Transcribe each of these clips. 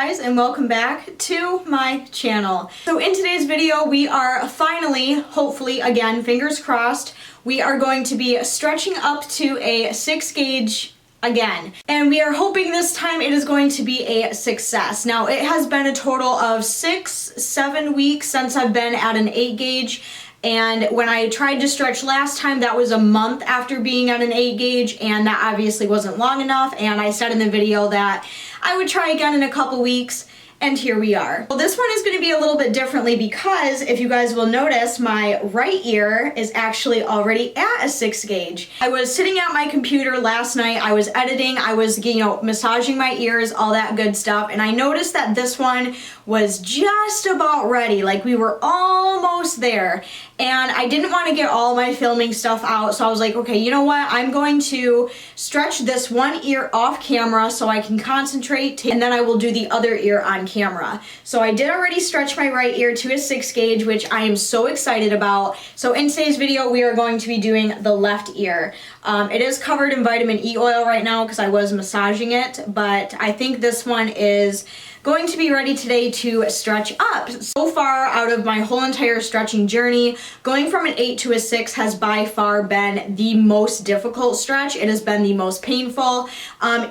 guys, and welcome back to my channel. So in today's video we are finally, hopefully, again, fingers crossed, we are going to be stretching up to a 6 gauge again. And we are hoping this time it is going to be a success. Now it has been a total of 6-7 weeks since I've been at an 8 gauge. And when I tried to stretch last time, that was a month after being at an 8 gauge, and that obviously wasn't long enough, and I said in the video that I would try again in a couple weeks, and here we are. Well, this one is going to be a little bit differently because if you guys will notice, my right ear is actually already at a 6 gauge. I was sitting at my computer last night, I was editing, I was, massaging my ears, all that good stuff, and I noticed that this one was just about ready, like we were almost there. And I didn't want to get all my filming stuff out, so I was like, okay, you know what? I'm going to stretch this one ear off camera so I can concentrate, and then I will do the other ear on camera. So I did already stretch my right ear to a 6 gauge, which I am so excited about. So in today's video, we are going to be doing the left ear. It is covered in vitamin E oil right now because I was massaging it, but I think this one is going to be ready today to stretch up. So far out of my whole entire stretching journey, going from an 8 to a 6 has by far been the most difficult stretch. It has been the most painful.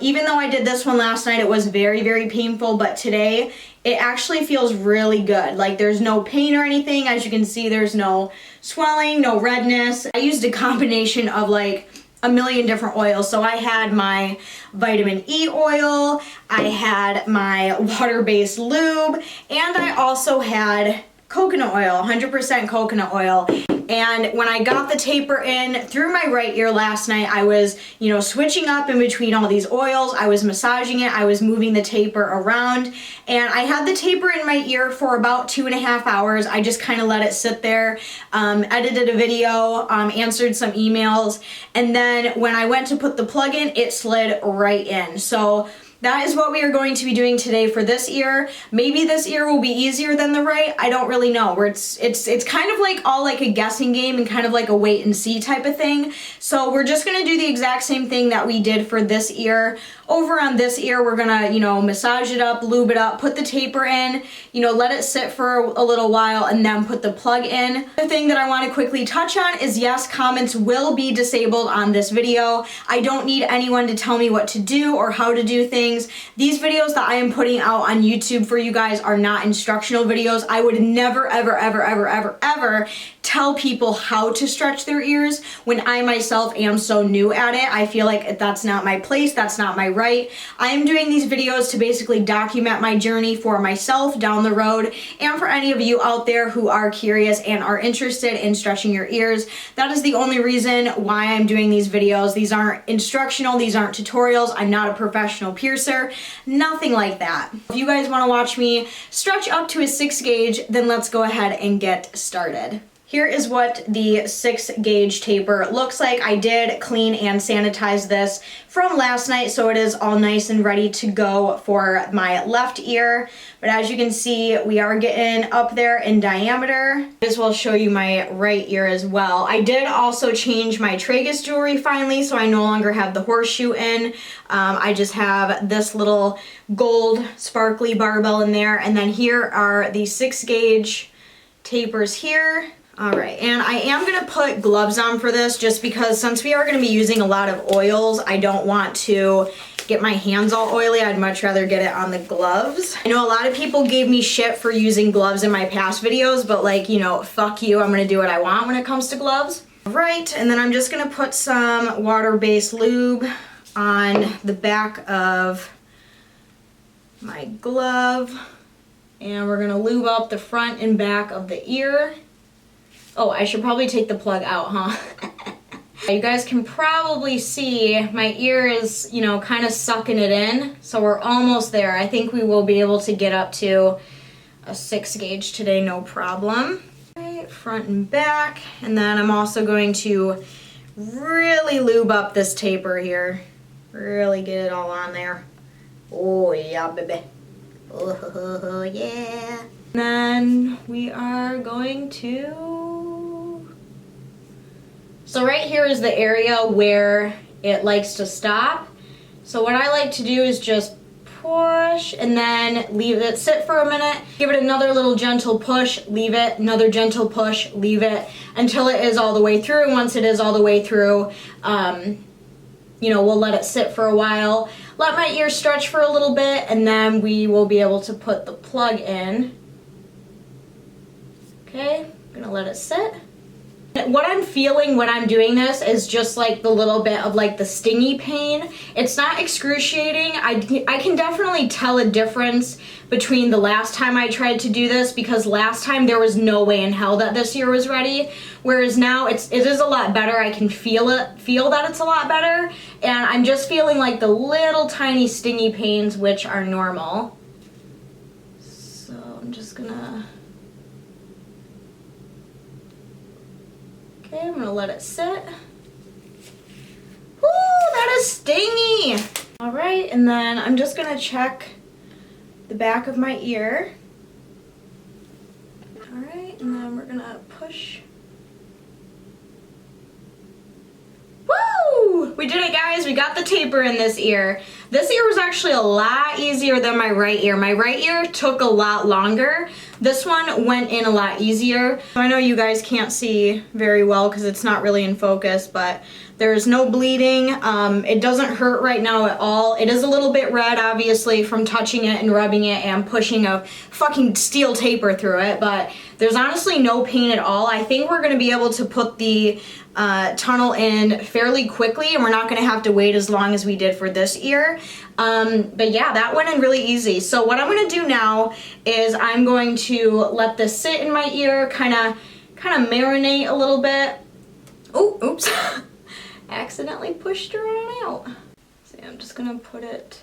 Even though I did this one last night, it was very, very painful, but today it actually feels really good. Like there's no pain or anything. As you can see, there's no swelling, no redness. I used a combination of like a million different oils. So I had my vitamin E oil, I had my water-based lube, and I also had coconut oil, 100% coconut oil. And when I got the taper in through my right ear last night, I was, switching up in between all these oils. I was massaging it, I was moving the taper around, and I had the taper in my ear for about 2.5 hours. I just kind of let it sit there, edited a video, answered some emails, and then when I went to put the plug in, it slid right in. So that is what we are going to be doing today for this ear. Maybe this ear will be easier than the right. I don't really know. It's kind of like all like a guessing game and kind of like a wait and see type of thing. So we're just gonna do the exact same thing that we did for this ear. Over on this ear, we're gonna, massage it up, lube it up, put the taper in, let it sit for a little while, and then put the plug in. The thing that I want to quickly touch on is yes, comments will be disabled on this video. I don't need anyone to tell me what to do or how to do things. These videos that I am putting out on YouTube for you guys are not instructional videos. I would never, ever, ever, ever, ever, ever tell people how to stretch their ears when I myself am so new at it. I feel like that's not my place, that's not my right. I am doing these videos to basically document my journey for myself down the road and for any of you out there who are curious and are interested in stretching your ears. That is the only reason why I'm doing these videos. These aren't instructional, these aren't tutorials. I'm not a professional piercer, nothing like that. If you guys want to watch me stretch up to a 6 gauge, then let's go ahead and get started. Here is what the 6 gauge taper looks like. I did clean and sanitize this from last night, so it is all nice and ready to go for my left ear. But as you can see, we are getting up there in diameter. This will show you my right ear as well. I did also change my tragus jewelry finally, so I no longer have the horseshoe in. I just have this little gold sparkly barbell in there, and then here are the 6 gauge tapers here. All right, and I am gonna put gloves on for this just because since we are gonna be using a lot of oils, I don't want to get my hands all oily. I'd much rather get it on the gloves. I know a lot of people gave me shit for using gloves in my past videos, but like, fuck you, I'm gonna do what I want when it comes to gloves. All right, and then I'm just gonna put some water-based lube on the back of my glove, and we're gonna lube up the front and back of the ear. Oh, I should probably take the plug out, huh? You guys can probably see my ear is, kind of sucking it in. So we're almost there. I think we will be able to get up to a 6 gauge today, no problem. Okay, front and back. And then I'm also going to really lube up this taper here. Really get it all on there. Oh, yeah, baby. Oh, yeah. And then we are going to... So right here is the area where it likes to stop. So what I like to do is just push, and then leave it sit for a minute. Give it another little gentle push, leave it, another gentle push, leave it, until it is all the way through. And once it is all the way through, you know, we'll let it sit for a while. Let my ear stretch for a little bit, and then we will be able to put the plug in. Okay, I'm gonna let it sit. What I'm feeling when I'm doing this is just like the little bit of like the stingy pain. It's not excruciating. I can definitely tell a difference between the last time I tried to do this, because last time there was no way in hell that this ear was ready. Whereas now it is a lot better. I can feel that it's a lot better. And I'm just feeling like the little tiny stingy pains, which are normal. So I'm just gonna... Okay, I'm gonna let it sit. Woo, that is stingy! All right, and then I'm just gonna check the back of my ear. All right, and then we're gonna push. Woo! We did it, guys. We got the taper in this ear. This ear was actually a lot easier than my right ear. My right ear took a lot longer. This one went in a lot easier. I know you guys can't see very well because it's not really in focus, but there's no bleeding. It doesn't hurt right now at all. It is a little bit red, obviously, from touching it and rubbing it and pushing a fucking steel taper through it, but there's honestly no pain at all. I think we're gonna be able to put the tunnel in fairly quickly, and we're not gonna have to wait as long as we did for this ear. But yeah, that went in really easy. So what I'm gonna do now is I'm going to let this sit in my ear, kind of marinate a little bit. Oh, oops. Accidentally pushed her on out. So I'm just gonna put it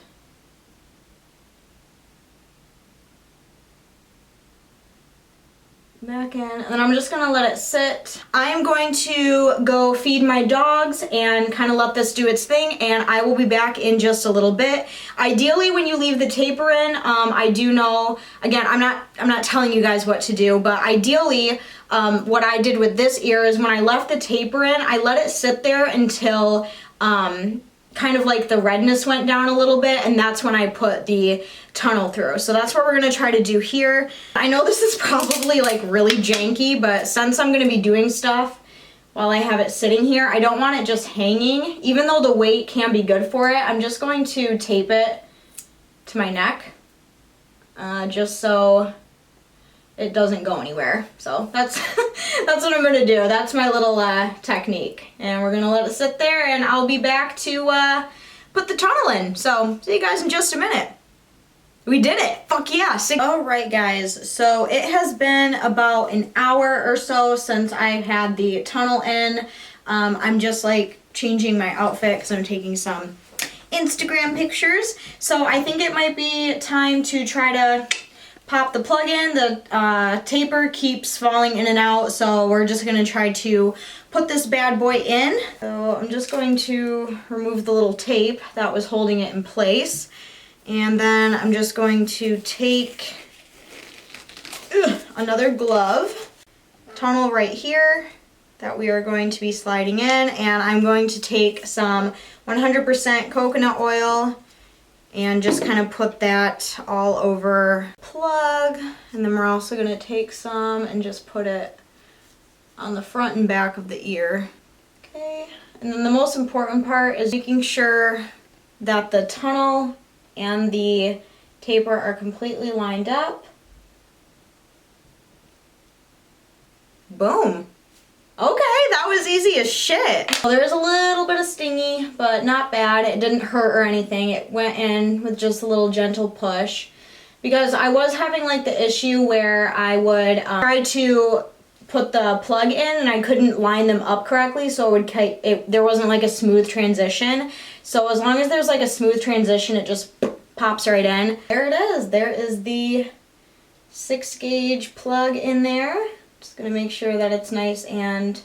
back in, and then I'm just gonna let it sit. I am going to go feed my dogs and kind of let this do its thing, and I will be back in just a little bit. Ideally, when you leave the taper in, I do know, again, I'm not telling you guys what to do, but ideally, what I did with this ear is when I left the taper in, I let it sit there until kind of like the redness went down a little bit, and that's when I put the tunnel through. So that's what we're gonna try to do here. I know this is probably like really janky, but since I'm gonna be doing stuff while I have it sitting here, I don't want it just hanging. Even though the weight can be good for it, I'm just going to tape it to my neck, just so it doesn't go anywhere. So that's that's what I'm gonna do. That's my little technique, and we're gonna let it sit there, and I'll be back to put the tunnel in. So see you guys in just a minute. We did it. Fuck yeah. All right, guys, so it has been about an hour or so since I've had the tunnel in. I'm just like changing my outfit because I'm taking some Instagram pictures. So I think it might be time to try to pop the plug in. The taper keeps falling in and out, so we're just gonna try to put this bad boy in. So I'm just going to remove the little tape that was holding it in place, and then I'm just going to take another glove, tunnel right here that we are going to be sliding in, and I'm going to take some 100% coconut oil and just kind of put that all over plug. And then we're also going to take some and just put it on the front and back of the ear. Okay, and then the most important part is making sure that the tunnel and the taper are completely lined up. Boom. Okay, that was easy as shit. Well, there is a little bit of stingy, but not bad. It didn't hurt or anything. It went in with just a little gentle push, because I was having like the issue where I would try to put the plug in and I couldn't line them up correctly, so there wasn't like a smooth transition. So as long as there's like a smooth transition, it just pops right in. There it is. There is the 6-gauge plug in there. Just gonna make sure that it's nice and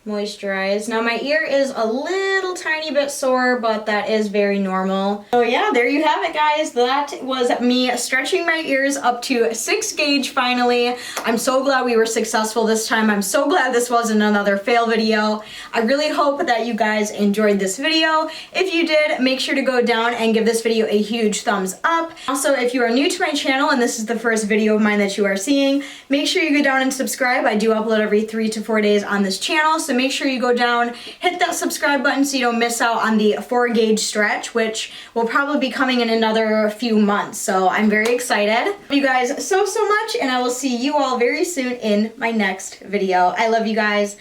moisturized. Now my ear is a little tiny bit sore, but that is very normal. So yeah, there you have it, guys. That was me stretching my ears up to 6 gauge finally. I'm so glad we were successful this time. I'm so glad this wasn't another fail video. I really hope that you guys enjoyed this video. If you did, make sure to go down and give this video a huge thumbs up. Also, if you are new to my channel and this is the first video of mine that you are seeing, make sure you go down and subscribe. I do upload every 3 to 4 days on this channel, so make sure you go down, hit that subscribe button so you don't miss out on the 4 gauge stretch, which will probably be coming in another few months. So I'm very excited. Love you guys so much, and I will see you all very soon in my next video. I love you guys.